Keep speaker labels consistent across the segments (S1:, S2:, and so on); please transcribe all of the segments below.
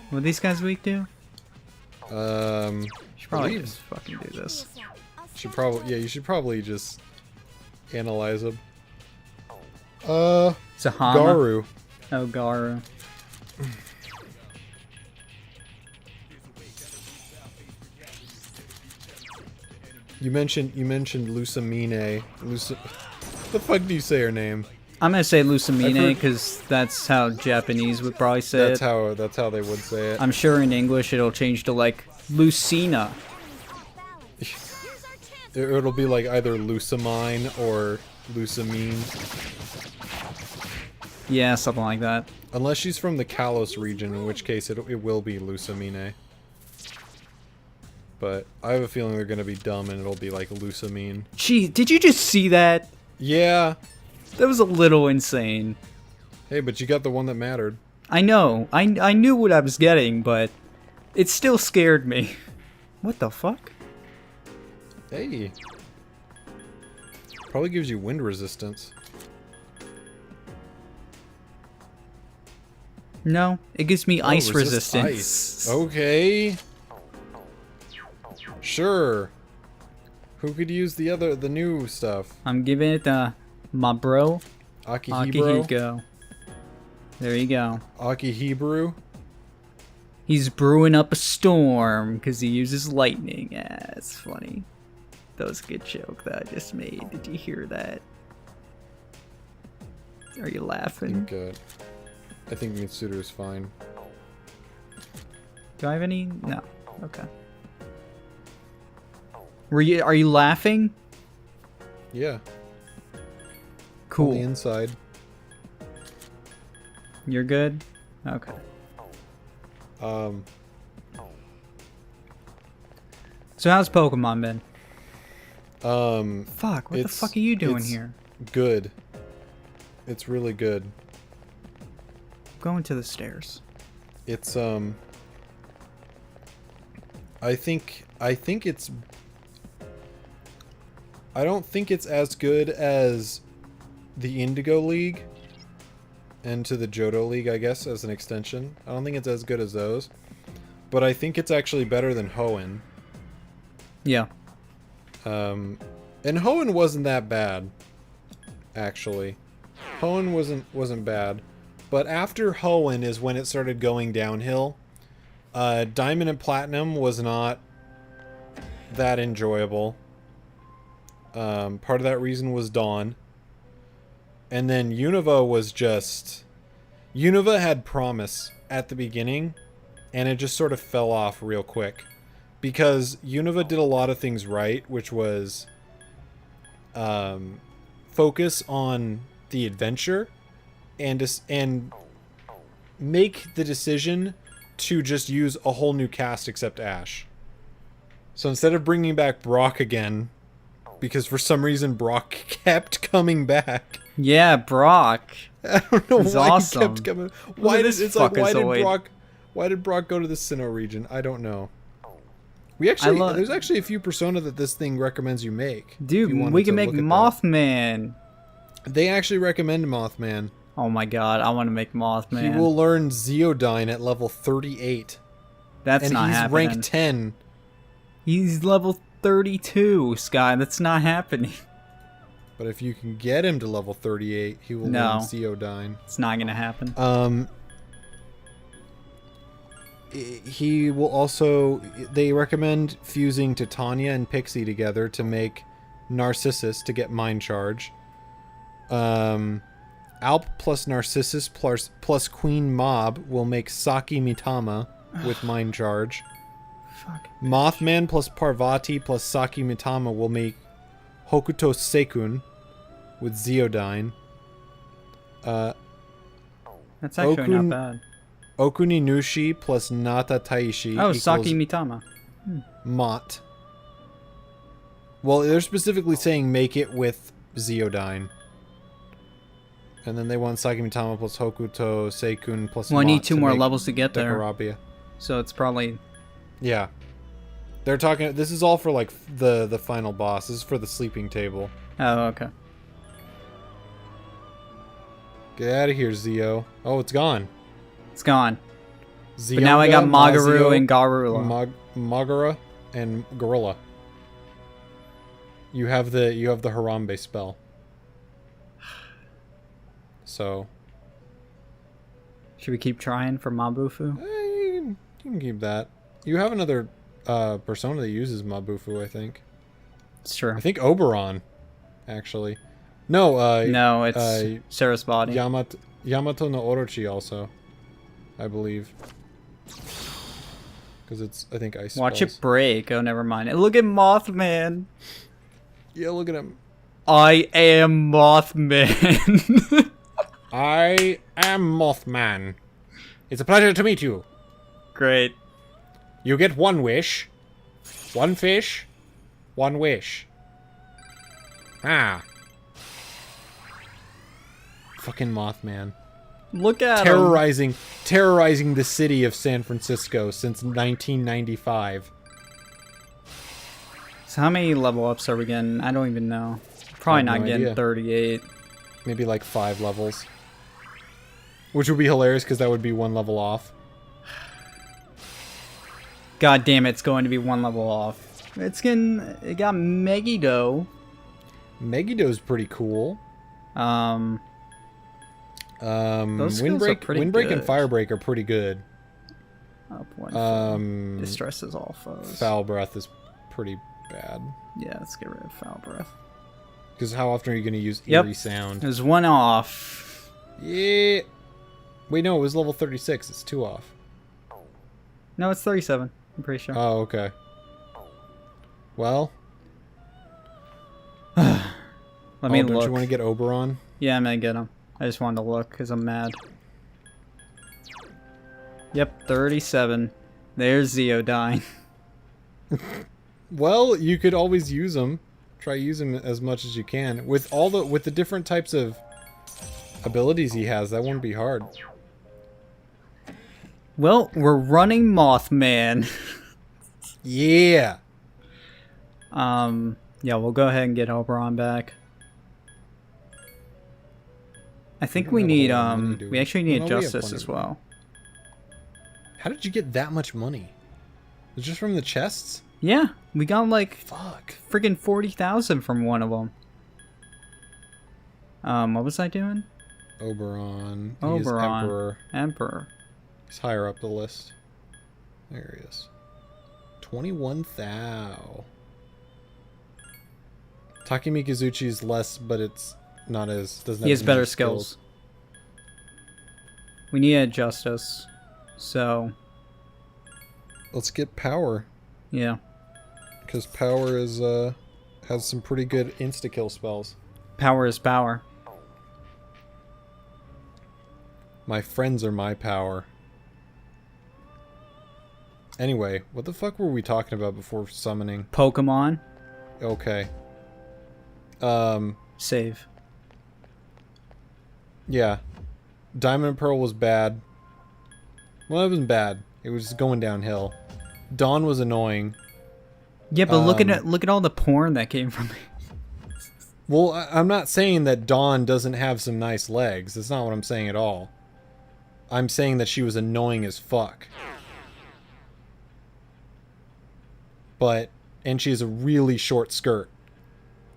S1: What are these guys weak to? Should probably
S2: believe-
S1: just fucking do this.
S2: Should probably, yeah, you should probably just analyze them.
S1: It's a Hama.
S2: Garu.
S1: Oh, Garu.
S2: You mentioned Lusamine. The fuck do you say her name?
S1: I'm gonna say Lusamine
S2: heard-
S1: because that's how Japanese would probably say
S2: That's
S1: it.
S2: how they would say it.
S1: I'm sure in English it'll change to like Lucina.
S2: It'll be like either Lusamine or Lusamine.
S1: Yeah, something like that.
S2: Unless she's from the Kalos region, in which case it will be Lusamine. But I have a feeling they're gonna be dumb and it'll be like Lusamine.
S1: Gee, did you just see that?
S2: Yeah.
S1: That was a little insane.
S2: Hey, but you got the one that mattered.
S1: I know. I knew what I was getting, but it still scared me. What the fuck?
S2: Hey. Probably gives you wind resistance.
S1: No, it gives me ice
S2: resist
S1: resistance.
S2: Ice. Okay. Sure. Who could use the new stuff?
S1: I'm giving it my bro,
S2: Akihibro?
S1: Akihiko. There you go.
S2: Akihibru?
S1: He's brewing up a storm because he uses lightning. Yeah, it's funny. That was a good joke that I just made. Did you hear that? Are you laughing?
S2: I think Mitsuru is fine.
S1: Do I have any? No. Okay. Are you laughing?
S2: Yeah.
S1: Cool.
S2: On the inside.
S1: You're good? Okay. So how's Pokemon been? Fuck, what the fuck are you doing
S2: it's
S1: here?
S2: Good. It's really good.
S1: Going to the stairs.
S2: It's I think it's I don't think it's as good as the Indigo League and to the Johto League, I guess, as an extension. I don't think it's as good as those. But I think it's actually better than Hoenn.
S1: Yeah.
S2: And Hoenn wasn't that bad, actually. Hoenn wasn't bad. But after Hoenn is when it started going downhill. Diamond and Platinum was not that enjoyable. Part of that reason was Dawn. And then Unova was just... Unova had promise at the beginning, and it just sort of fell off real quick. Because Unova did a lot of things right, which was focus on the adventure and make the decision to just use a whole new cast except Ash. So instead of bringing back Brock again, because for some reason Brock kept coming back.
S1: Yeah, Brock.
S2: I don't know
S1: He's
S2: why
S1: awesome.
S2: he kept coming. Why did Brock go to the Sinnoh region? I don't know. We actually there's actually a few persona that this thing recommends you make.
S1: Dude, we can make Mothman.
S2: They actually recommend Mothman.
S1: Oh my god, I want to make Mothman.
S2: He will learn Zeodyne at level 38.
S1: That's not happening.
S2: And he's rank 10.
S1: He's level 32, Sky. That's not happening.
S2: But if you can get him to level 38, he will learn Zeodyne.
S1: It's not gonna happen.
S2: He will also... They recommend fusing Titania and Pixie together to make Narcissus to get Mind Charge. Alp plus Narcissus plus Queen Mob will make Saki Mitama with Mind Charge.
S1: Fuck.
S2: Mothman plus Parvati plus Saki Mitama will make Hokuto Sekun with Zeodyne.
S1: That's actually not bad.
S2: Okuni Nushi plus Nata Taishi
S1: Oh,
S2: equals
S1: Saki Mitama.
S2: Mott. Well, they're specifically saying make it with Zeodyne. And then they want Saki Mitama plus Hokuto Sekun plus
S1: Well, I
S2: Mott
S1: need 2 more levels to get there.
S2: Dekarabia.
S1: So it's probably...
S2: Yeah. They're talking... This is all for, like, the final boss. This is for the sleeping table.
S1: Oh, okay.
S2: Get out of here, Zeo. Oh, it's gone.
S1: It's gone. But now I got
S2: Zionga,
S1: Magaru
S2: Mazio,
S1: and Garula.
S2: Magara and Gorilla. You have the Harambe spell. So
S1: Should we keep trying for Mabufu?
S2: you can keep that. You have another persona that uses Mabufu, I think.
S1: It's true.
S2: I think Oberon, actually. No,
S1: No, it's Sarah's body.
S2: Yamato no Orochi also, I believe. Because it's, I think, ice
S1: Watch
S2: spells.
S1: it break. Oh, never mind. Look at Mothman.
S2: Yeah, look at him.
S1: I am Mothman.
S2: I am Mothman. It's a pleasure to meet you.
S1: Great.
S2: You get one wish. One fish. One wish. Ah. Fucking Mothman.
S1: Look at him.
S2: Terrorizing the city of San Francisco since 1995.
S1: So how many level ups are we getting? I don't even know. Probably not
S2: no
S1: getting
S2: idea.
S1: 38.
S2: Maybe like 5 levels. Which would be hilarious because that would be 1 level off.
S1: God damn it, it's going to be 1 level off. It got Megiddo.
S2: Megiddo's pretty cool.
S1: Those skills are pretty
S2: Windbreak
S1: good.
S2: and Firebreak are pretty good.
S1: Up 1. Distresses all foes.
S2: Foul Breath is pretty bad.
S1: Yeah, let's get rid of Foul Breath.
S2: Because how often are you going to use
S1: Yep.
S2: Eerie Sound?
S1: There's 1 off.
S2: Yeah. Wait, no, it was level 36. It's 2 off.
S1: No, it's 37. I'm pretty sure.
S2: Oh, okay. Well,
S1: Let me
S2: don't
S1: look.
S2: you want to get Oberon?
S1: Yeah, I'm gonna get him. I just wanted to look because I'm mad. Yep, 37. There's Zeodyne.
S2: Well, you could always use them. Try use him as much as you can. With the different types of abilities he has, that won't be hard.
S1: Well, we're running Mothman.
S2: Yeah.
S1: Yeah, we'll go ahead and get Oberon back. I think we
S2: don't have a
S1: need,
S2: whole lot of money, do we?
S1: we actually need
S2: No, we have
S1: Justice
S2: plenty
S1: as
S2: of
S1: well.
S2: How did you get that much money? It's just from the chests?
S1: Yeah, we got like
S2: Fuck.
S1: friggin' 40,000 from one of them. What was I doing?
S2: Oberon. He is
S1: Oberon.
S2: Emperor.
S1: Emperor.
S2: He's higher up the list. There he is. 21 thou. Taki Mikazuchi's less, but it's not as... doesn't
S1: He
S2: have
S1: has
S2: as
S1: better
S2: many
S1: skills. We need a Justice. So,
S2: Let's get power.
S1: yeah.
S2: Because power is, has some pretty good insta-kill spells.
S1: Power is power.
S2: My friends are my power. Anyway, what the fuck were we talking about before summoning?
S1: Pokemon.
S2: Okay.
S1: Save.
S2: Yeah. Diamond and Pearl was bad. Well, it wasn't bad. It was going downhill. Dawn was annoying.
S1: Yeah, but look at all the porn that came from it.
S2: Well, I'm not saying that Dawn doesn't have some nice legs. That's not what I'm saying at all. I'm saying that she was annoying as fuck. And she has a really short skirt.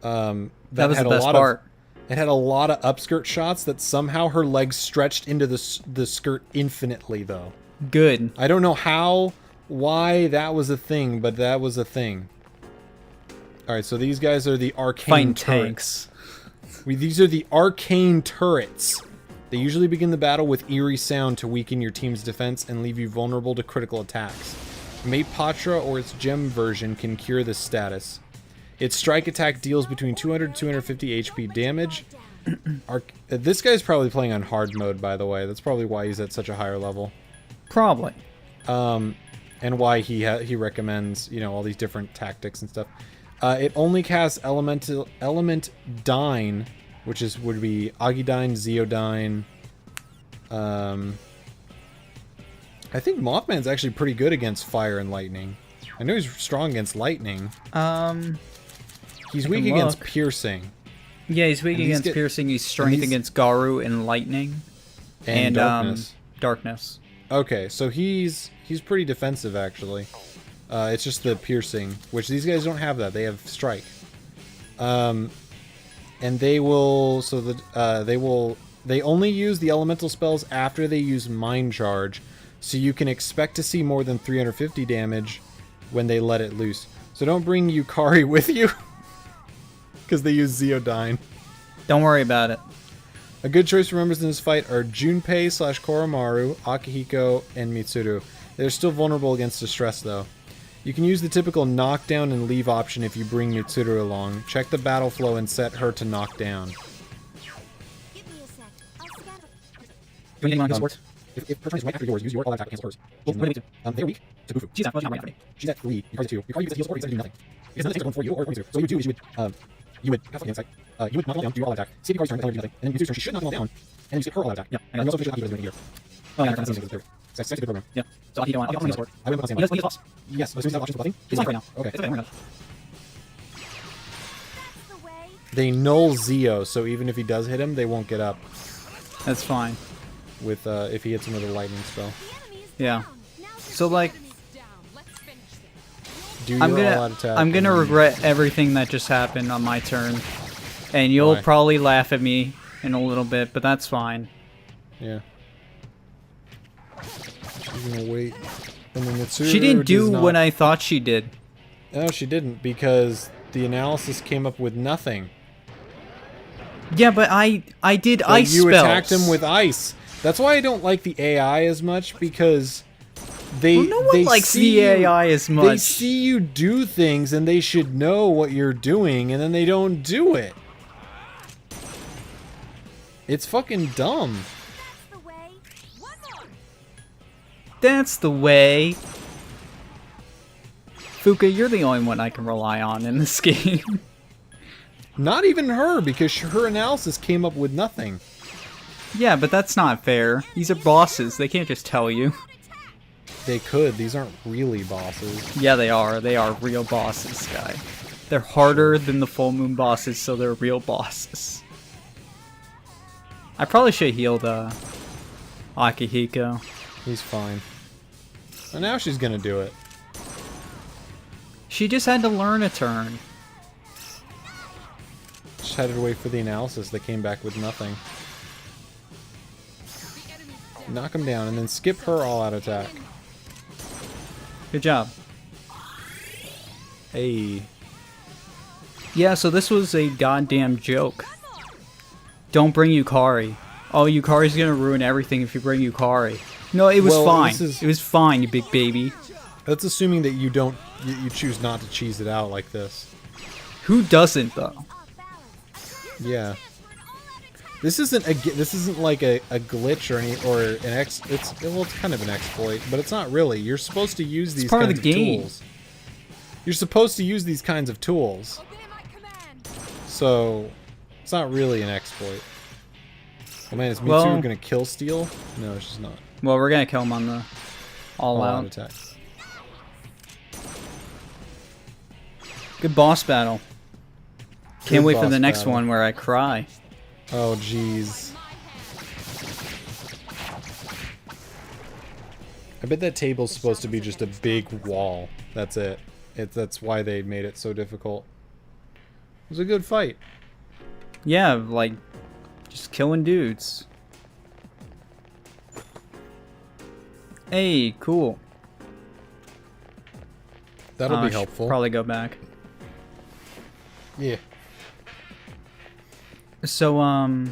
S1: That was the best part.
S2: It had a lot of upskirt shots that somehow her legs stretched into the skirt infinitely, though.
S1: Good.
S2: I don't know why that was a thing, but that was a thing. Alright, so these guys are the Arcane
S1: Fighting
S2: turrets.
S1: tanks.
S2: These are the Arcane turrets. They usually begin the battle with eerie sound to weaken your team's defense and leave you vulnerable to critical attacks. Mate Patra or its gem version can cure this status. Its strike attack deals between 200 to 250 HP damage. This guy's probably playing on hard mode, by the way. That's probably why he's at such a higher level.
S1: Probably.
S2: And why he recommends, all these different tactics and stuff. It only casts Element Dyne, which would be Agidyne, Zeodyne. I think Mothman's actually pretty good against fire and lightning. I know he's strong against lightning. He's weak against piercing.
S1: Yeah, he's weak against piercing. He's strength against Garu and lightning.
S2: And darkness.
S1: Darkness.
S2: Okay, so he's pretty defensive actually. It's just the piercing, which these guys don't have that. They have strike. And they will they only use the elemental spells after they use mind charge. So you can expect to see more than 350 damage when they let it loose. So don't bring Yukari with you because they use Zeodyne.
S1: Don't worry about it.
S2: A good choice for members in this fight are Junpei / Koromaru, Akihiko, and Mitsuru. They're still vulnerable against distress, though. You can use the typical knockdown and leave option if you bring Mitsuru along. Check the battle flow and set her to knock down.
S3: Give me a sec. I'll scan it.
S4: Do anything on his sports?
S2: If her turn is right after yours, use your all attack to cancel hers. They're weak to Bufu.
S1: She's not right.
S2: She's at 3. Yukari's at 2. Yukari uses heal support instead of doing nothing. Because none of the things are going for you or Mitsuru. So what you would do is you would have fucking insight. You would knock them all down, do your all attack. Skip Yukari's turn, tell her to do nothing. And then Mitsuru's turn, she should knock them all down. And then you skip her all attack.
S1: Yeah.
S2: And you also finish it after doing it here.
S1: Oh, yeah,
S2: That's a good program.
S1: Yeah. So Akihiko on support.
S2: I went with the
S1: He
S2: same
S1: does buffs.
S2: Yes, but as soon as you have options for buffing,
S1: He's fine right now.
S2: Okay.
S1: It's okay, we're good.
S3: That's the way.
S2: They null Zeo, so even if he does hit him, they won't get up
S1: That's fine.
S2: with if he hits him with a lightning spell.
S3: The enemy is
S1: Yeah.
S3: down. Now
S1: So like,
S2: Do your
S1: I'm
S2: all out attack.
S1: gonna
S2: and then-
S1: regret everything that just happened on my turn, and you'll
S2: Why?
S1: probably laugh at me in a little bit, but that's fine.
S2: Yeah. She's gonna wait. And then Mitsuru
S1: She didn't do
S2: does not-
S1: what I thought she did.
S2: No, she didn't, because the analysis came up with nothing.
S1: Yeah, but I did
S2: Like,
S1: ice
S2: you
S1: spells.
S2: attacked him with ice. That's why I don't like the AI as much, because they
S1: Well, no one
S2: they
S1: likes
S2: see
S1: the
S2: you-
S1: AI as
S2: They
S1: much.
S2: see you do things, and they should know what you're doing, and then they don't do it. It's fucking dumb.
S3: the way. One more.
S1: That's the way. Fuka, you're the only one I can rely on in this game.
S2: Not even her, because her analysis came up with nothing.
S1: Yeah, but that's not fair. These are bosses. They can't just tell you.
S2: They could. These aren't really bosses.
S1: Yeah, they are. They are real bosses, guy. They're harder than the full moon bosses, so they're real bosses. I probably should have healed Akihiko.
S2: He's fine. And now she's gonna do it.
S1: She just had to learn a turn.
S2: Just had to wait for the analysis that came back with nothing. Knock him down and then skip her all-out attack.
S1: Good job.
S2: Hey.
S1: Yeah, so this was a goddamn joke. Don't bring Yukari. Oh, Yukari's gonna ruin everything if you bring Yukari. No, it was
S2: Well,
S1: fine.
S2: this is-
S1: It was fine, you big baby.
S2: That's assuming that you don't, you choose not to cheese it out like this.
S1: Who doesn't, though?
S2: Yeah. This isn't like a glitch or an it's kind of an exploit, but it's not really. You're supposed to use these
S1: part of
S2: kinds
S1: the game.
S2: tools. You're supposed to use these kinds of tools.
S3: Obey my command.
S2: So it's not really an exploit. Oh man, is Mitsuru
S1: Well-
S2: gonna kill Steel? No, she's not.
S1: Well, we're gonna kill him on the all-out.
S2: All-out attack.
S1: Good boss battle. Can't
S2: Good
S1: wait for
S2: boss
S1: the next
S2: battle.
S1: one where I cry.
S2: Oh jeez. I bet that table's supposed to be just a big wall. That's it. That's why they made it so difficult. It was a good fight.
S1: Yeah, like, just killing dudes. Hey, cool.
S2: That'll
S1: I
S2: be
S1: should
S2: helpful.
S1: Probably go back.
S2: Yeah.
S1: So,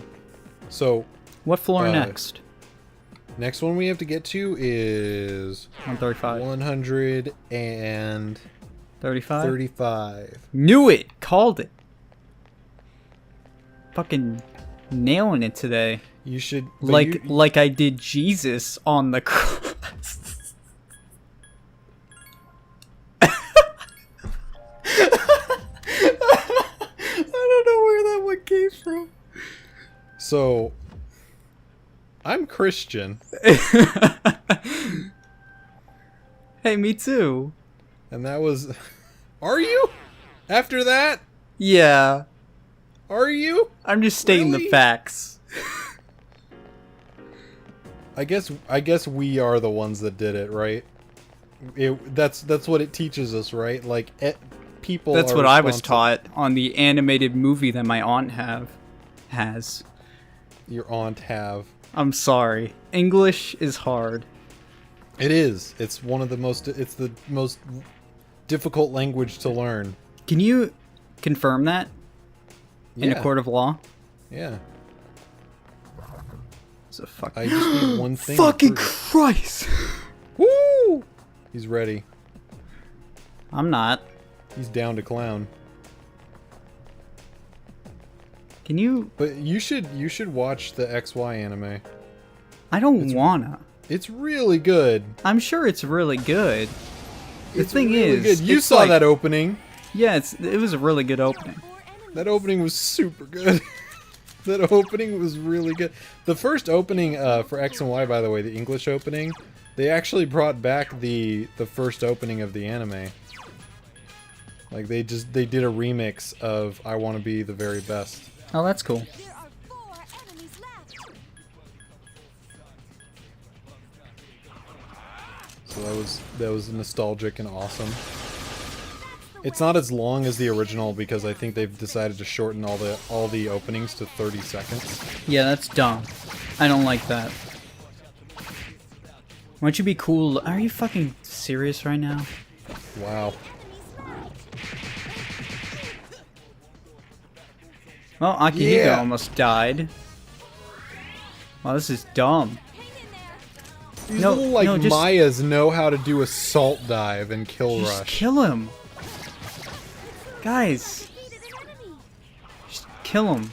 S2: So
S1: what floor
S2: Uh,
S1: next?
S2: next one we have to get to is
S1: 135.
S2: 135.
S1: 35? Knew it! Called it! Fucking nailing it today.
S2: You should but
S1: Like I did Jesus on the cross. I don't know where that one came from.
S2: So I'm Christian,
S1: Hey, me too.
S2: and that was. Are you? After that,
S1: Yeah,
S2: are you?
S1: I'm just stating the
S2: Really?
S1: facts.
S2: I guess we are the ones that did it, right? That's what it teaches us, right? Like people.
S1: That's
S2: are
S1: what I was
S2: responsible-
S1: taught on the animated movie that my aunt has.
S2: Your aunt have.
S1: I'm sorry. English is hard.
S2: It is. It's one of the most. It's the most difficult language to learn.
S1: Can you confirm that in a
S2: Yeah.
S1: court of law?
S2: Yeah.
S1: It's a fuck.
S2: I just need one thing. to
S1: Fucking
S2: prove
S1: Christ!
S2: it. Woo! He's ready.
S1: I'm not.
S2: He's down to clown.
S1: Can you?
S2: But you should watch the XY anime.
S1: I don't wanna.
S2: It's really good.
S1: I'm sure it's really good. The
S2: It's
S1: thing
S2: really
S1: is,
S2: good. You
S1: it's
S2: saw
S1: like-
S2: that opening.
S1: Yeah, it was a really good opening.
S3: 4 enemies.
S2: That opening was super good. That opening was really good. The first opening for X and Y, by the way, the English opening, they actually brought back the first opening of the anime. Like they did a remix of "I Want to Be the Very Best."
S1: Oh, that's cool.
S3: There are 4 enemies left.
S2: So that was nostalgic and awesome. It's not as long as the original because I think they've decided to shorten all the openings to 30 seconds.
S1: Yeah, that's dumb. I don't like that. Why don't you be cool? Are you fucking serious right now?
S2: Wow.
S1: Well, Akihiko
S2: Yeah.
S1: almost died. Wow, this is dumb.
S2: These
S1: No,
S2: little like
S1: no, just-
S2: Mayas know how to do a salt dive and kill
S1: Just
S2: rush.
S1: kill him. Guys,
S3: Defeated an enemy.
S1: just kill him.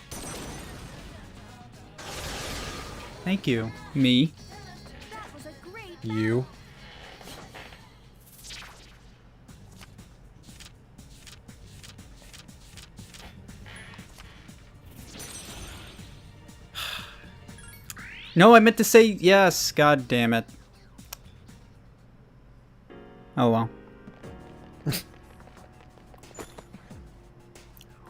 S1: Thank you. Me.
S3: That was a great
S2: You.
S1: No, I meant to say yes. God damn it. Oh well.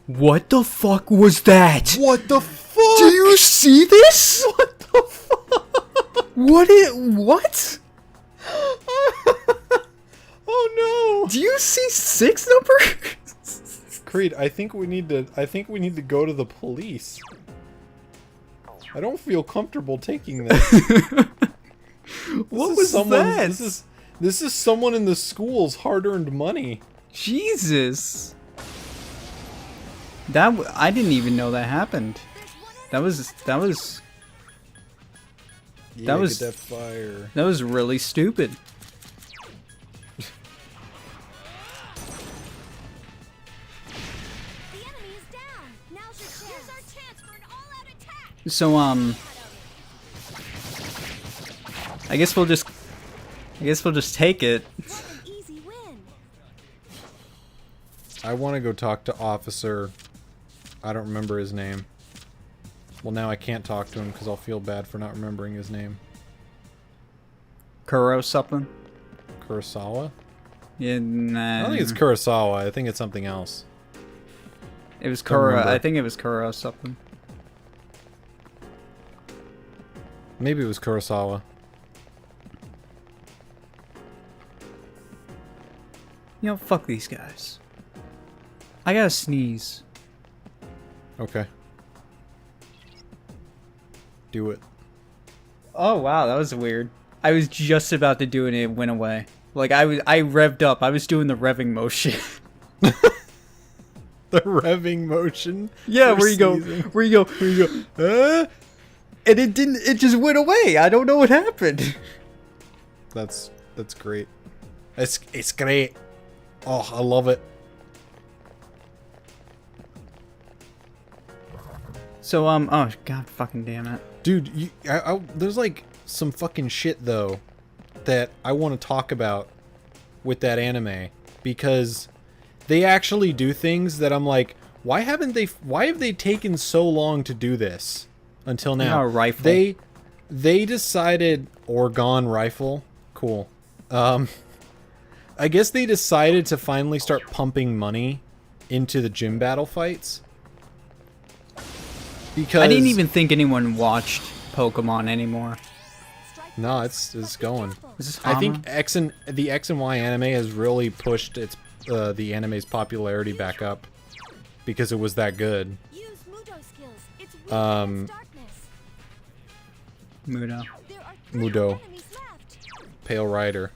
S1: What the fuck was that?
S2: What the fuck?
S1: Do you see this? What the fuck? What?
S2: Oh no!
S1: Do you see 6 number?
S2: Creed, I think we need to go to the police. I don't feel comfortable taking this.
S1: What
S2: This is
S1: was
S2: someone's-
S1: that?
S2: This is someone in the school's hard-earned money.
S1: Jesus. I didn't even know that happened. That was
S2: Yeah,
S1: was-
S2: get that fire.
S1: that was really stupid.
S3: The enemy is down. Now's your chance. Here's our chance for an all-out attack.
S1: So I guess we'll just take it.
S3: What an easy win.
S2: I want to go talk to Officer. I don't remember his name. Well, now I can't talk to him because I'll feel bad for not remembering his name.
S1: Kuro something?
S2: Kurosawa?
S1: Yeah, nah.
S2: I don't think it's Kurosawa. I think it's something else.
S1: It was
S2: Don't
S1: Kuro.
S2: remember.
S1: I think it was Kuro something.
S2: Maybe it was Kurosawa.
S1: You know, fuck these guys. I gotta sneeze.
S2: Okay. Do it.
S1: Oh wow, that was weird. I was just about to do it and it went away. Like I revved up. I was doing the revving motion.
S2: The revving motion.
S1: Yeah,
S2: for sneezing.
S1: where you go, and it didn't. It just went away. I don't know what happened.
S2: That's great. It's great. Oh, I love it.
S1: So oh god, fucking damn it.
S2: Dude, there's like some fucking shit though that I want to talk about with that anime because they actually do things that I'm like, why have they taken so long to do this until now?
S1: Yeah, a rifle.
S2: They decided Orgon rifle. Cool. I guess they decided to finally start pumping money into the gym battle fights. Because
S1: I didn't even think anyone watched Pokemon anymore.
S3: Strike
S2: No, it's going.
S1: Is this
S2: I think
S1: Hama?
S2: the X and Y anime has really pushed its the anime's popularity back up because it was that good.
S3: Use Mudo skills. It's weak
S2: Um,
S3: against darkness.
S1: Mudo.
S3: There are 3
S2: Mudo,
S3: enemies left.
S2: Pale Rider.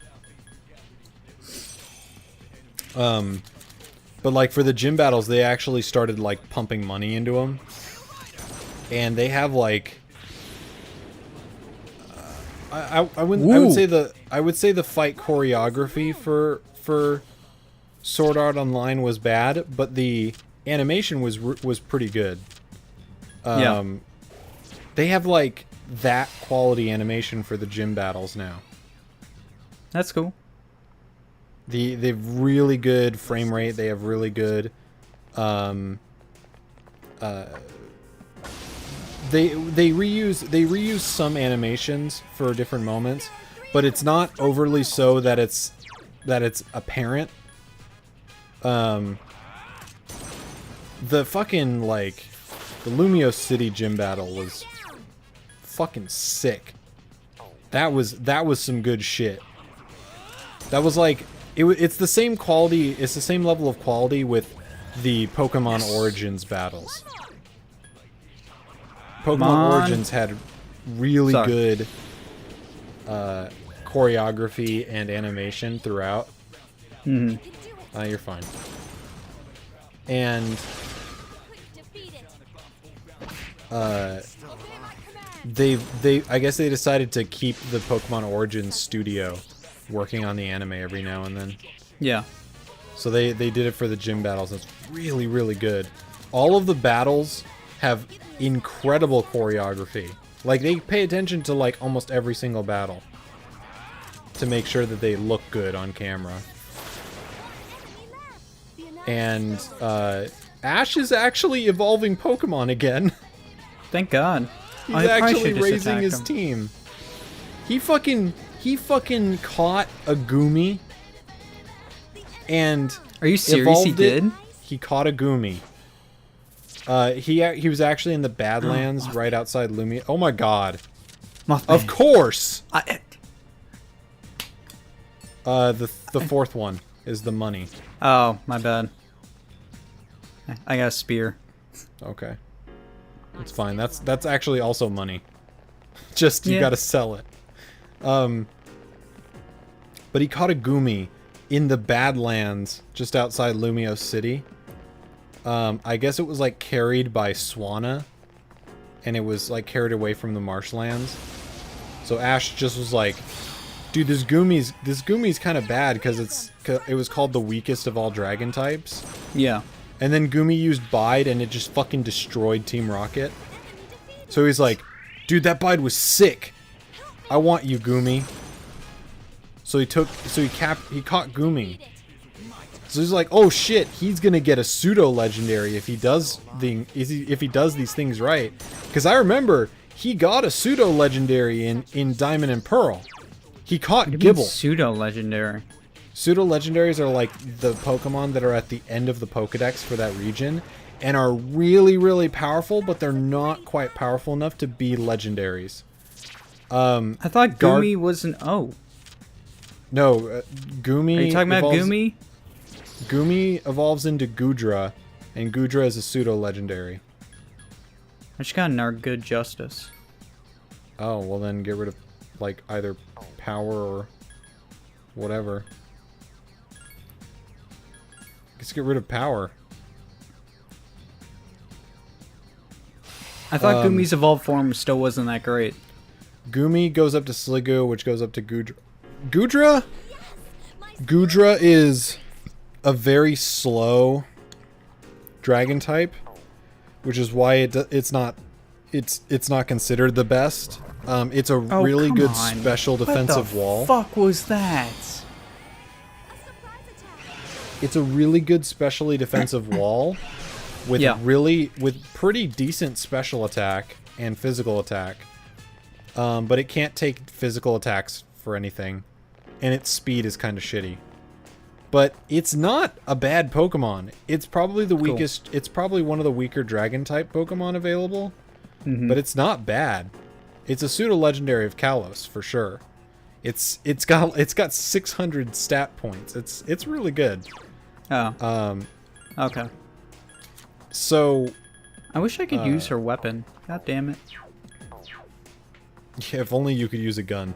S2: But like for the gym battles, they actually started like pumping money into them, and they have like. I would say the fight choreography for Sword Art Online was bad, but the animation was pretty good.
S1: Yeah.
S2: They have like that quality animation for the gym battles now.
S1: That's cool.
S2: They've really good frame rate. They have really good. They reuse some animations for different moments, but it's not overly so that it's apparent. The fucking like the Lumio City gym battle was fucking sick. That was some good shit. That was like it's the same quality. It's the same level of quality with the Pokemon Origins battles. Pokemon Origins had really good choreography and animation throughout.
S1: Mm-hmm.
S2: You're fine. And I guess they decided to keep the Pokemon Origins studio working on the anime every now and then.
S1: Yeah.
S2: So they did it for the gym battles. It's really, really good. All of the battles have incredible choreography. Like, they pay attention to, like, almost every single battle to make sure that they look good on camera. And, Ash is actually evolving Pokemon again.
S1: Thank God.
S2: He's
S1: I probably
S2: actually
S1: should just
S2: raising
S1: attack
S2: his
S1: him.
S2: team. He fucking caught a Goomy and
S1: Are you serious? He
S2: evolved it.
S1: did?
S2: He caught a Goomy. He was actually in the Badlands right outside Lumia. Oh my God!
S1: Mothman.
S2: Of course.
S1: I-
S2: The fourth one is the money.
S1: Oh, my bad. I got a spear.
S2: Okay, it's fine. That's actually also money. Just you
S1: Yeah.
S2: gotta sell it. But he caught a Goomy in the Badlands just outside Lumio City. I guess it was like carried by Swanna, and it was like carried away from the marshlands. So Ash just was like, "Dude, this Goomy's kind of bad because it was called the weakest of all dragon types."
S1: Yeah.
S2: And then Goomy used Bide, and it just fucking destroyed Team Rocket. So he's like, "Dude, that Bide was sick. I want you, Goomy." So he caught Goomy. So he's like, "Oh shit, he's gonna get a pseudo legendary if he does these things right." Because I remember he got a pseudo legendary in Diamond and Pearl. He caught Gibble.
S1: Pseudo legendary.
S2: Pseudo legendaries are like the Pokemon that are at the end of the Pokedex for that region and are really, really powerful, but they're not quite powerful enough to be legendaries.
S1: I thought Goomy was an O.
S2: No, Goomy.
S1: Are you talking about Goomy?
S2: Goomy evolves into Goodra, and Goodra is a pseudo legendary.
S1: I just got Narg Good Justice.
S2: Oh, well then get rid of like either power or whatever. Let's get rid of power.
S1: I thought Goomy's evolved form still wasn't that great.
S2: Goomy goes up to Sliggoo, which goes up to Goodra. Goodra is a very slow dragon type, which is why it's not considered the best. It's a really
S1: come
S2: good
S1: on.
S2: special defensive wall.
S1: What the fuck was that?
S2: It's a really good specially defensive wall with
S1: Yeah.
S2: with pretty decent special attack and physical attack. But it can't take physical attacks for anything, and its speed is kind of shitty. But it's not a bad Pokemon. It's probably the weakest. It's probably one of the weaker dragon type Pokemon available.
S1: Mm-hmm.
S2: But it's not bad. It's a pseudo legendary of Kalos for sure. It's got 600 stat points. It's really good.
S1: Oh. Okay.
S2: So
S1: I wish I could use her weapon. God damn it.
S2: yeah, if only you could use a gun.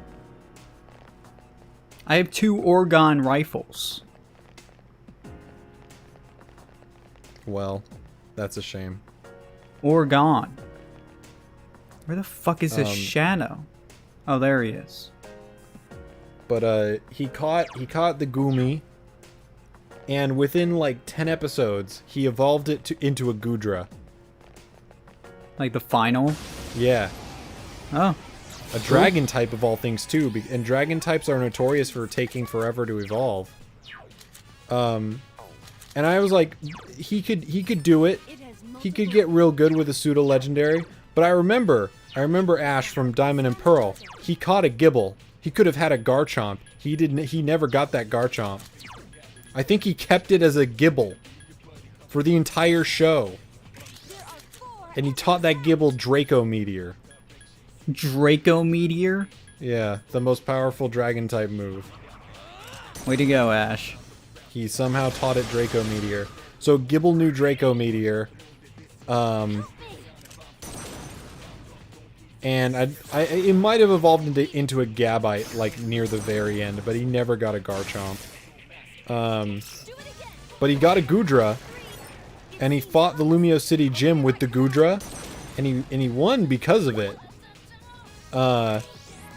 S1: I have 2 Orgon rifles.
S2: Well, that's a shame.
S1: Orgon. Where the fuck is this Shano? Oh, there he is.
S2: But he caught the Goomy, and within like 10 episodes, he evolved it into a Gudra.
S1: Like the final?
S2: Yeah.
S1: Oh.
S2: A dragon type of all things too, and dragon types are notorious for taking forever to evolve. And I was like, he could do it. He could get real good with a pseudo legendary. But I remember Ash from Diamond and Pearl. He caught a Gibble. He could have had a Garchomp. He never got that Garchomp. I think he kept it as a Gibble for the entire show. And he taught that Gibble Draco Meteor.
S1: Draco Meteor?
S2: Yeah, the most powerful dragon type move.
S1: Way to go, Ash.
S2: He somehow taught it Draco Meteor. So Gibble knew Draco Meteor. And it might have evolved into a Gabite, like, near the very end, but he never got a Garchomp. But he got a Gudra, and he fought the Lumio City Gym with the Gudra, and he won because of it. And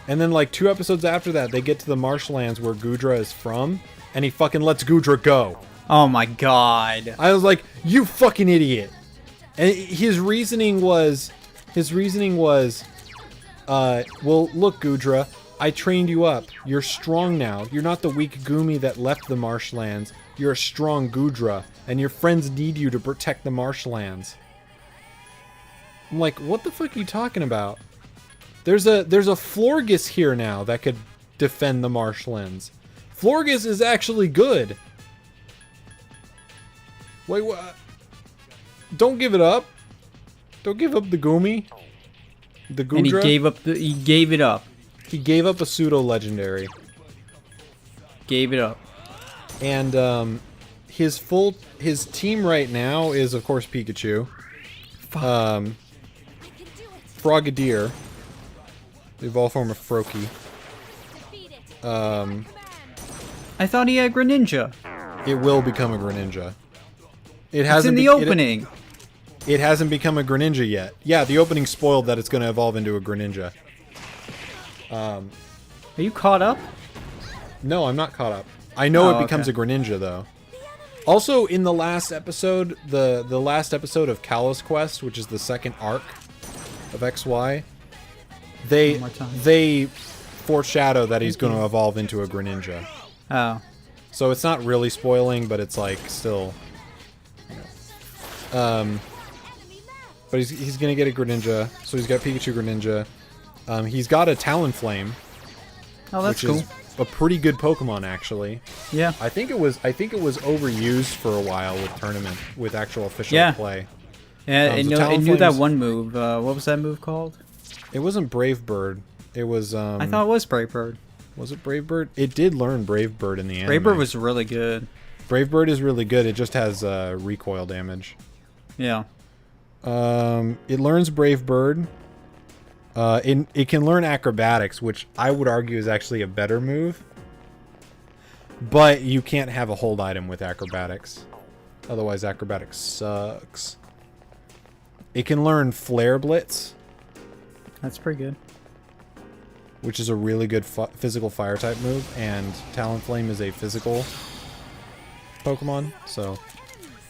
S2: then, like, 2 episodes after that, they get to the marshlands where Gudra is from, and he fucking lets Gudra go.
S1: Oh my god.
S2: I was like, you fucking idiot. And his reasoning was, well, look, Gudra, I trained you up. You're strong now. You're not the weak Goomy that left the marshlands. You're a strong Gudra, and your friends need you to protect the marshlands. I'm like, what the fuck are you talking about? There's a Florges here now that could defend the marshlands. Florges is actually good. Wait, what? Don't give it up. Don't give up the Goomy. The Gudra.
S1: And he gave it up.
S2: He gave up a pseudo legendary.
S1: Gave it up.
S2: And his team right now is of course Pikachu. Frogadier. The evolved form of Froakie.
S1: I thought he had Greninja.
S2: It will become a Greninja.
S1: It's in the opening.
S2: It hasn't become a Greninja yet. Yeah, the opening spoiled that it's going to evolve into a Greninja.
S1: Are you caught up?
S2: No, I'm not caught up. I know it becomes
S1: okay.
S2: a Greninja, though. Also, in the last episode, the last episode of Kalos Quest, which is the second arc of XY, they foreshadow that he's going to evolve into a Greninja.
S1: Oh.
S2: So it's not really spoiling, but it's like still... but he's gonna get a Greninja, so he's got Pikachu Greninja. He's got a Talonflame,
S1: Oh, that's
S2: which
S1: cool.
S2: is a pretty good Pokemon actually.
S1: Yeah.
S2: I think it was overused for a while with actual official play.
S1: Yeah,
S2: So
S1: it knew that
S2: Talonflame's-
S1: one move. What was that move called?
S2: It wasn't Brave Bird. It was
S1: I thought it was Brave Bird.
S2: Was it Brave Bird? It did learn Brave Bird in the anime.
S1: Brave Bird was really good.
S2: Brave Bird is really good. It just has recoil damage.
S1: Yeah.
S2: It learns Brave Bird. It can learn Acrobatics, which I would argue is actually a better move. But you can't have a hold item with Acrobatics. Otherwise, Acrobatics sucks. It can learn Flare Blitz,
S1: That's pretty good.
S2: which is a really good physical fire type move, and Talonflame is a physical Pokemon, so...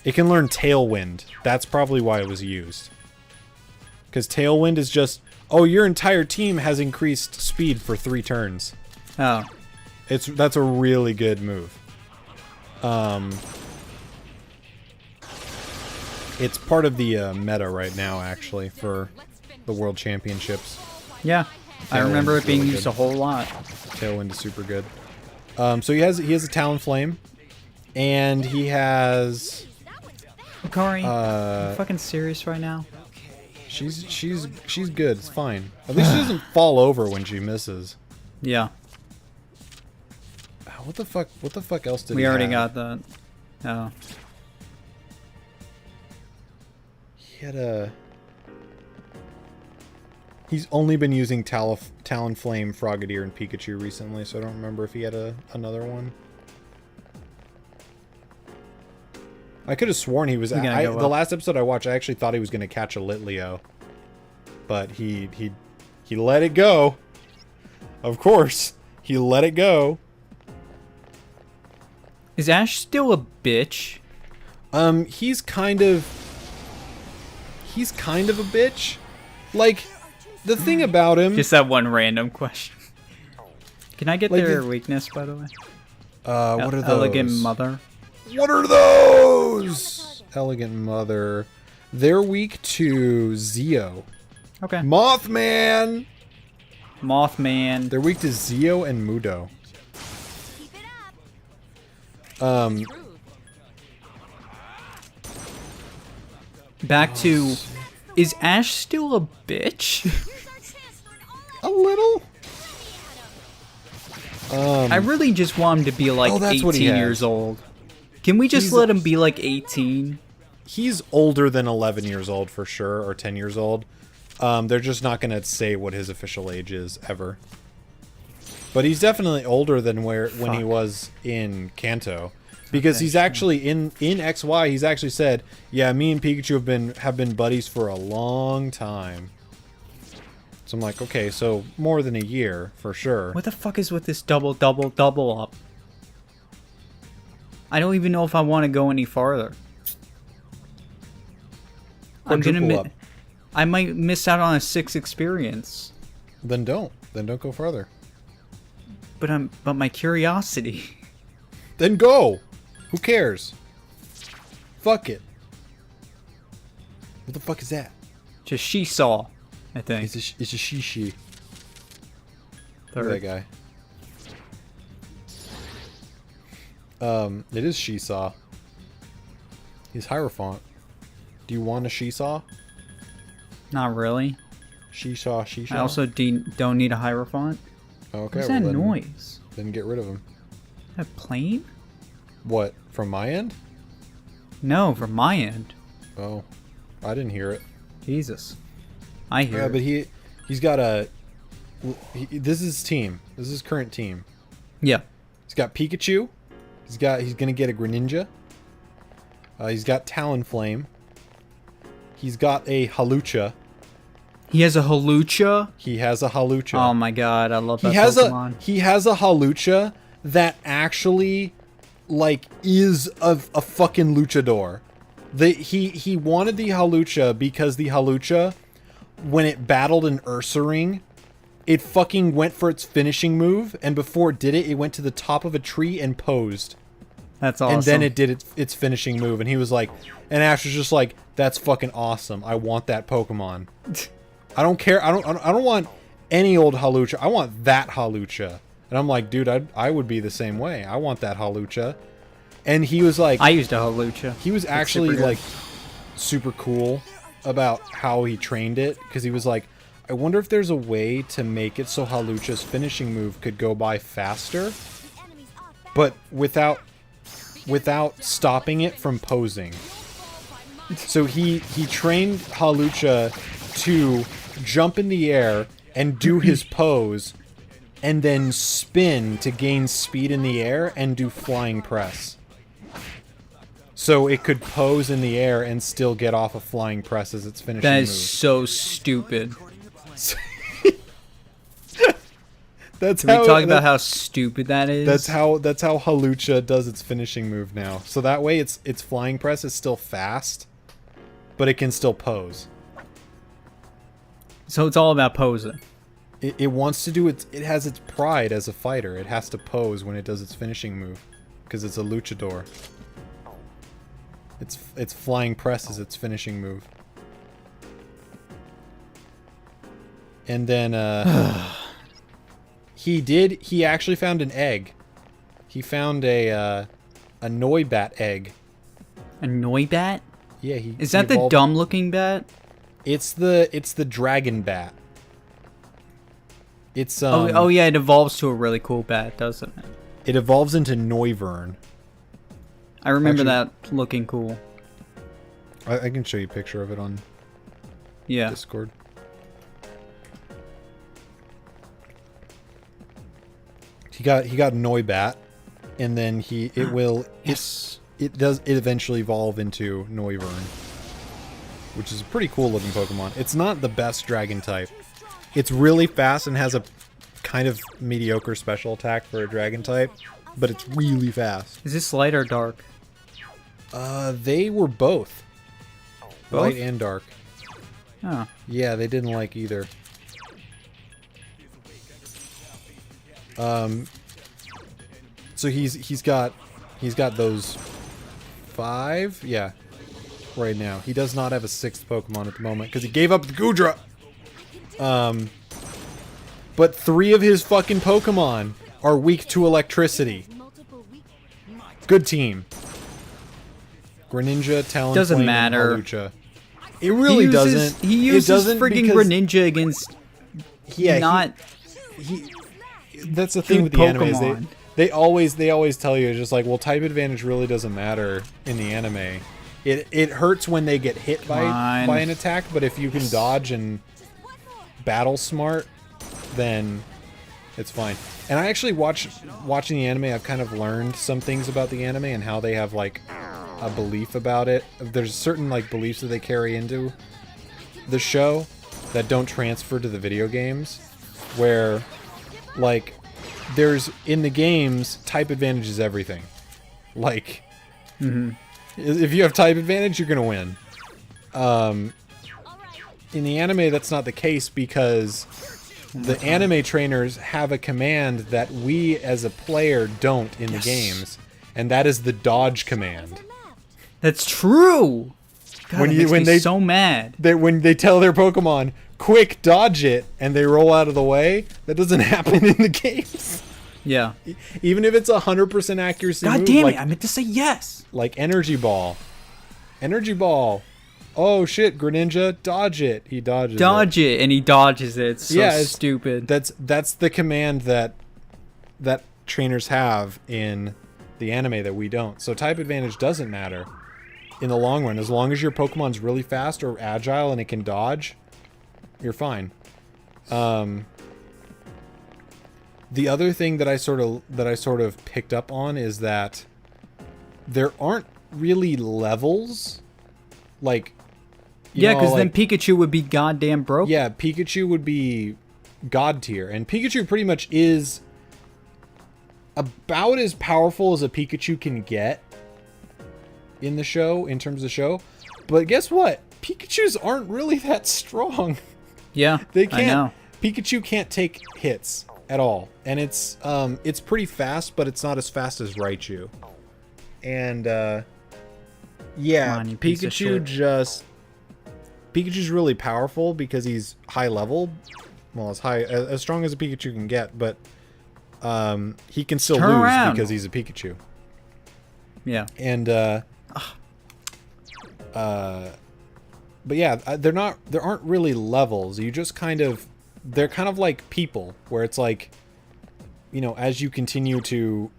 S2: It can learn Tailwind. That's probably why it was used. Because Tailwind is just, oh, your entire team has increased speed for 3 turns.
S1: Oh.
S2: That's a really good move. It's part of the meta right now, actually, for the World Championships.
S1: Yeah. I remember it being
S2: really
S1: used
S2: good.
S1: a whole lot.
S2: Tailwind is super good. So he has a Talonflame, and he has...
S1: Hikari,
S2: Uh,
S1: you fucking serious right now?
S2: She's good. It's fine. At least she doesn't fall over when she misses.
S1: Yeah.
S2: What the fuck? What the fuck else did
S1: We
S2: he
S1: already
S2: have?
S1: got that. Oh.
S2: He had a... He's only been using Talonflame, Frogadier, and Pikachu recently, so I don't remember if he had another one. I could have sworn he was...
S1: Go
S2: the
S1: up.
S2: last episode I watched, I actually thought he was going to catch a Litleo. But he let it go. Of course. He let it go.
S1: Is Ash still a bitch?
S2: He's kind of a bitch. Like, the thing about him...
S1: Just that one random question. Can I get
S2: Like
S1: their
S2: the-
S1: weakness, by the way?
S2: What are those?
S1: Elegant Mother.
S2: What are those? Elegant Mother. They're weak to Zeo.
S1: Okay.
S2: Mothman!
S1: Mothman.
S2: They're weak to Zeo and Mudo.
S3: Keep it up.
S1: Back to... Is Ash still a bitch?
S2: A little?
S1: I really just want him to be like
S2: Oh, that's what he
S1: 18
S2: has.
S1: years old. Can we just
S2: He's
S1: let him be like 18?
S2: He's older than 11 years old for sure, or 10 years old. They're just not going to say what his official age is, ever. But he's definitely older than when he was in Kanto. Because
S1: Okay,
S2: he's actually, in XY, he's actually said, yeah, me and Pikachu have been buddies for a long time. So I'm like, okay, so more than a year, for sure.
S1: What the fuck is with this double up? I don't even know if I want to go any farther.
S2: Quadruple up.
S1: I might miss out on a 6 experience.
S2: Then don't go farther.
S1: But my curiosity.
S2: Then go! Who cares? Fuck it. What the fuck is that?
S1: Just she saw, I think.
S2: It's a shishi. Look
S1: Third.
S2: at that guy. It is Shisaw. He's Hierophant. Do you want a Shisaw?
S1: Not really.
S2: Shisaw.
S1: I also don't need a Hierophant.
S2: Okay,
S1: What's that
S2: well then,
S1: noise?
S2: then get rid of him.
S1: A plane?
S2: What? From my end?
S1: No, from my end.
S2: Oh, I didn't hear it.
S1: Jesus. I hear
S2: Yeah,
S1: it.
S2: but he's got a. This is his team. This is his current team.
S1: Yeah.
S2: He's got Pikachu. He's gonna get a Greninja. He's got Talonflame. He's got a Halucha.
S1: He has a Halucha?
S2: He has a Halucha.
S1: Oh my god, I love that
S2: He has
S1: Pokemon.
S2: he has a Halucha that actually like is a fucking luchador. He wanted the Halucha because the Halucha, when it battled an Ursaring, it fucking went for its finishing move, and before it did it, it went to the top of a tree and posed.
S1: That's awesome.
S2: And then it did its finishing move, and he was like, and Ash was just like, that's fucking awesome. I want that Pokemon. I don't care. I don't want any old Halucha. I want that Halucha. And I'm like, dude, I would be the same way. I want that Halucha. And he was like,
S1: I used a Halucha.
S2: he was
S1: It's
S2: actually
S1: super good.
S2: like super cool about how he trained it, because he was like, I wonder if there's a way to make it so Halucha's finishing move could go by faster,
S3: Enemies off balance.
S2: but without stopping it from posing. So he trained Halucha to jump in the air and do his pose, and then spin to gain speed in the air and do flying press. So it could pose in the air and still get off a flying press as its finishing
S1: That
S2: move.
S1: is so stupid.
S2: That's
S1: Can we
S2: how
S1: talk about how stupid that is?
S2: that's how Halucha does its finishing move now. So that way its flying press is still fast, but it can still pose.
S1: So it's all about posing.
S2: It wants to do it has its pride as a fighter. It has to pose when it does its finishing move, because it's a luchador. Its flying press is its finishing move. And then he actually found an egg. He found a Noibat egg.
S1: A Noibat?
S2: Yeah,
S1: Is that the dumb looking bat?
S2: It's the dragon bat. It's
S1: oh yeah, it evolves to a really cool bat, doesn't it?
S2: It evolves into Noivern.
S1: I remember
S2: Actually-
S1: that looking cool.
S2: I can show you a picture of it on
S1: Yeah.
S2: Discord. He got Noibat, and then
S1: Yes.
S2: it eventually evolve into Noivern, which is a pretty cool looking Pokemon. It's not the best dragon type. It's really fast and has a kind of mediocre special attack for a dragon type, but it's really fast.
S1: Is this light or dark?
S2: They were both.
S1: Both?
S2: Light and dark.
S1: Oh.
S2: Yeah, they didn't like either. So he's got those 5, yeah, right now. He does not have a 6th Pokemon at the moment because he gave up the Goodra. But 3 of his fucking Pokemon are weak to electricity.
S3: Multiple weak.
S2: Good team. Greninja, Talonflame,
S1: Doesn't matter.
S2: and Hawlucha. It really doesn't.
S1: He uses
S2: it doesn't
S1: friggin'
S2: because-
S1: Greninja against
S2: Yeah,
S1: not
S2: that's the thing
S1: good
S2: with the anime. Is
S1: Pokemon.
S2: they always tell you, it's just like, well, type advantage really doesn't matter in the anime. It hurts when they get hit by
S1: on.
S2: an attack, but if you can dodge and battle smart, then it's fine. And I actually watching the anime, I've kind of learned some things about the anime and how they have like a belief about it. There's certain like beliefs that they carry into the show that don't transfer to the video games, where like there's in the games type advantage is everything. Like if you have type advantage, you're gonna win. In the anime, that's not the case because the anime trainers have a command that we as a player don't in the games, and that is the dodge command.
S1: That's true. God,
S2: When
S1: that
S2: you-
S1: makes
S2: when
S1: me
S2: they-
S1: so mad.
S2: When they tell their Pokemon, quick, dodge it, and they roll out of the way, that doesn't happen in the games.
S1: Yeah.
S2: Even if it's 100% accuracy
S1: God
S2: move,
S1: damn
S2: like,
S1: it! I meant to say yes.
S2: like Energy Ball. Energy Ball. Oh shit, Greninja, dodge it. He dodges it.
S1: Dodge it, and he dodges it. It's so
S2: Yeah, it's-
S1: stupid.
S2: That's the command that trainers have in the anime that we don't. So type advantage doesn't matter in the long run. As long as your Pokemon's really fast or agile and it can dodge, you're fine. The other thing that I sort of picked up on is that there aren't really levels. Like, you
S1: Yeah,
S2: know,
S1: because
S2: like-
S1: then Pikachu would be goddamn broke.
S2: yeah, Pikachu would be god tier, and Pikachu pretty much is about as powerful as a Pikachu can get in the show, in terms of the show. But guess what? Pikachus aren't really that strong.
S1: Yeah,
S2: They
S1: I
S2: can't.
S1: know.
S2: Pikachu can't take hits at all, and it's pretty fast, but it's not as fast as Raichu. And yeah,
S1: Come on, you piece of
S2: Pikachu
S1: shit.
S2: Pikachu's really powerful because he's high level. Well, as strong as a Pikachu can get, but he can still
S1: Turn
S2: lose
S1: around.
S2: because he's a Pikachu.
S1: Yeah.
S2: And but yeah, there aren't really levels. You just they're kind of like people, where it's like, you know, as you continue to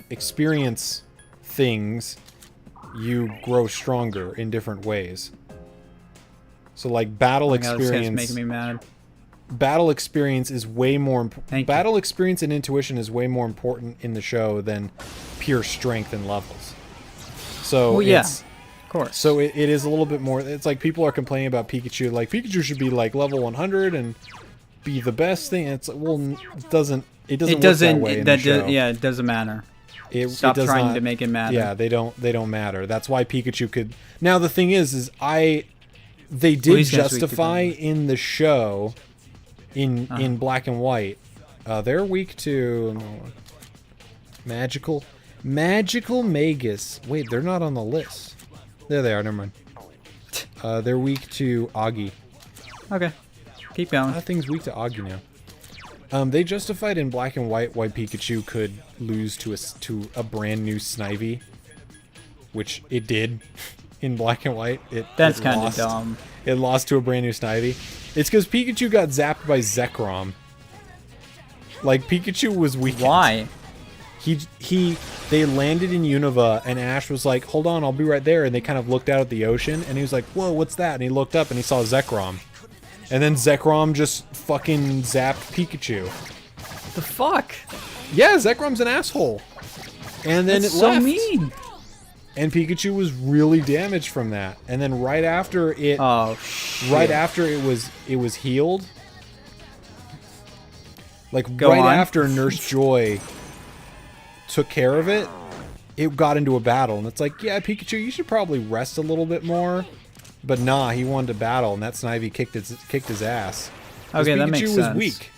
S2: experience things, you grow stronger in different ways. So like battle
S1: Oh my God, this guy's
S2: experience,
S1: making me mad.
S2: battle experience is way more
S1: Thank you.
S2: important. Battle experience and intuition is way more important in the show than pure strength and levels. So
S1: Well, yeah,
S2: it's,
S1: of course.
S2: so it is a little bit more. It's like people are complaining about Pikachu. Like Pikachu should be like level 100 and be the best thing. It's like, well, it doesn't work that way in the show.
S1: yeah, it doesn't matter.
S2: It
S1: Stop
S2: does
S1: trying
S2: not-
S1: to make it matter.
S2: Yeah, they don't matter. That's why Pikachu could. Now the thing is they did
S1: he's gonna sweep
S2: justify
S1: you
S2: in the show, in black and white, they're weak to magical Magus. Wait, they're not on the list. There they are. Never mind. They're weak to Augie.
S1: Okay, keep going.
S2: That thing's weak to Augie now. They justified in black and white why Pikachu could lose to a brand new Snivy, which it did in black and white.
S1: That's
S2: it
S1: kind of
S2: lost.
S1: dumb.
S2: it lost to a brand new Snivy. It's because Pikachu got zapped by Zekrom. Like, Pikachu was weak.
S1: Why?
S2: They landed in Unova, and Ash was like, hold on, I'll be right there. And they kind of looked out at the ocean, and he was like, whoa, what's that? And he looked up, and he saw Zekrom. And then Zekrom just fucking zapped Pikachu.
S1: The fuck?
S2: Yeah, Zekrom's an asshole. And then
S1: That's
S2: it
S1: so
S2: left.
S1: mean.
S2: And Pikachu was really damaged from that. And then right after it,
S1: Oh shit.
S2: right after it was healed, like
S1: Go
S2: right
S1: on.
S2: after Nurse Joy took care of it, it got into a battle. And it's like, yeah, Pikachu, you should probably rest a little bit more. But nah, he wanted to battle, and that Snivy kicked his ass. 'Cause
S1: Okay,
S2: Pikachu
S1: that makes
S2: was
S1: sense.
S2: weak.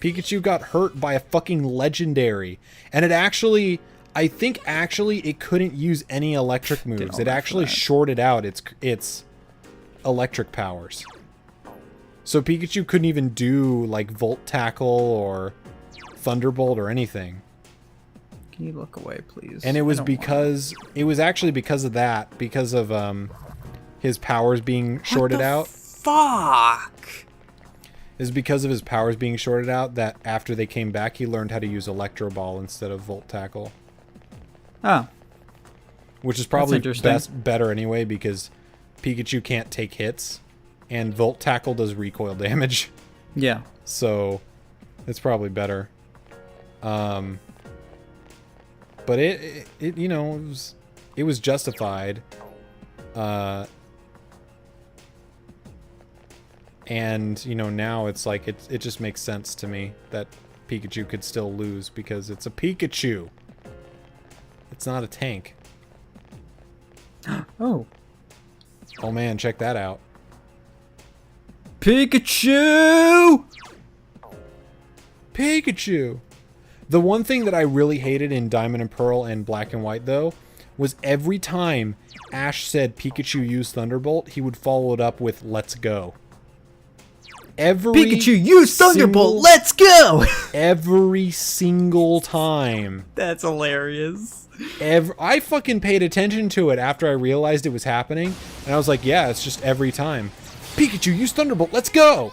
S2: Pikachu got hurt by a fucking legendary. And it actually, I think actually it couldn't use any electric moves.
S1: all
S2: It
S1: that
S2: actually
S1: for that.
S2: shorted out its electric powers. So Pikachu couldn't even do like Volt Tackle or Thunderbolt or anything.
S1: Can you look away, please?
S2: And it
S1: I
S2: was
S1: don't
S2: because it was actually because of that, because of his powers being shorted out.
S1: Fuck.
S2: Is because of his powers being shorted out that after they came back, he learned how to use Electro Ball instead of Volt Tackle.
S1: Oh,
S2: Which is probably
S1: interesting.
S2: better anyway, because Pikachu can't take hits, and Volt Tackle does recoil damage.
S1: yeah.
S2: So, it's probably better. But it you know, it was justified. And, you know, now it's like, it just makes sense to me that Pikachu could still lose because it's a Pikachu. It's not a tank.
S1: Oh.
S2: Oh man, check that out.
S1: Pikachu!
S2: Pikachu! The one thing that I really hated in Diamond and Pearl and Black and White, though, was every time Ash said Pikachu used Thunderbolt, he would follow it up with "Let's go." Every
S1: Pikachu, use Thunderbolt!
S2: single-
S1: Let's go!
S2: Every single time.
S1: That's hilarious.
S2: I fucking paid attention to it after I realized it was happening, and I was like, yeah, it's just every time. Pikachu, use Thunderbolt, let's go!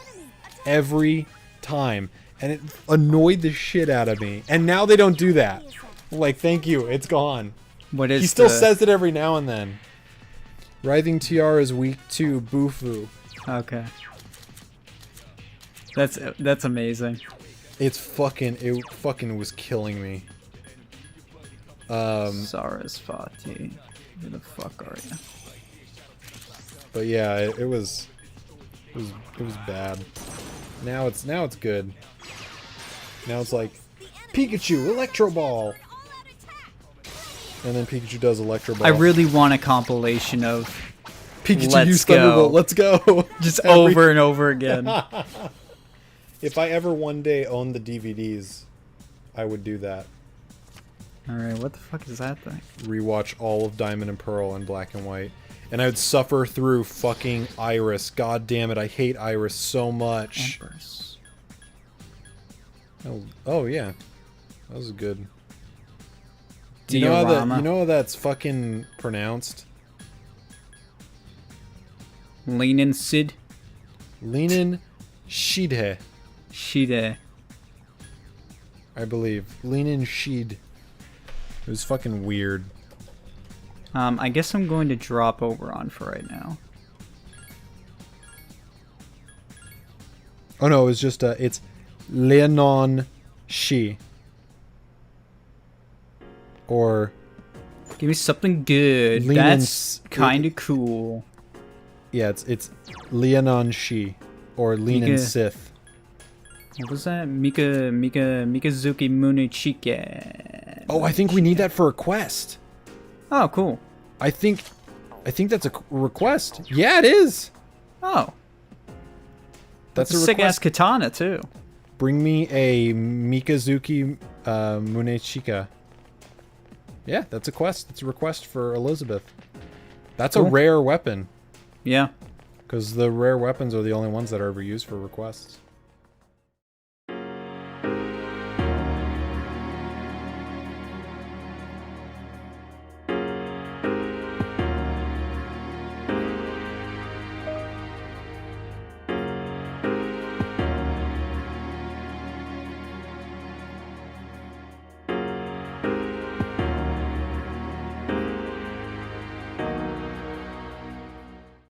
S2: Every time. And it annoyed the shit out of me. And now they don't do that. Like, thank you, it's gone.
S1: What is
S2: He still
S1: the...
S2: says it every now and then. Writhing Tiara is weak to Bufu.
S1: Okay. That's amazing.
S2: It fucking was killing me.
S1: Sarasvati. Who the fuck are you?
S2: But yeah, it was bad. Now it's good. Now it's like Pikachu, Electro Ball. And then Pikachu does Electro Ball.
S1: I really want a compilation of
S2: Pikachu
S1: Let's
S2: use
S1: go.
S2: Thunderbolt. Let's go.
S1: just over and over again.
S2: If I ever one day own the DVDs, I would do that.
S1: Alright, what the fuck is that thing?
S2: Rewatch all of Diamond and Pearl and Black and White. And I would suffer through fucking Iris. God damn it, I hate Iris so much.
S1: Empress.
S2: Oh yeah. That was good. You know how that's fucking pronounced?
S1: Leanin' Sid.
S2: Leanin' Shidhe,
S1: Shide.
S2: I believe. Leanin' Shid. It was fucking weird.
S1: I guess I'm going to drop Oberon for right now.
S2: Oh no, it was just it's Leonon Shi. Or
S1: Give me something good.
S2: Leanin'
S1: That's kind of cool.
S2: yeah, it's Leonon Shi or Leanin'
S1: Mika-
S2: Sith.
S1: What was that? Mikazuki Munichike.
S2: Oh, I think we need that for a quest.
S1: Oh, cool.
S2: I think that's a request. Yeah, it is.
S1: Oh,
S2: That's
S1: a sick ass katana too.
S2: Bring me a Mikazuki Munechika. Yeah, that's a quest. It's a request for Elizabeth. That's a
S1: Cool.
S2: rare weapon.
S1: Yeah.
S2: Because the rare weapons are the only ones that are ever used for requests.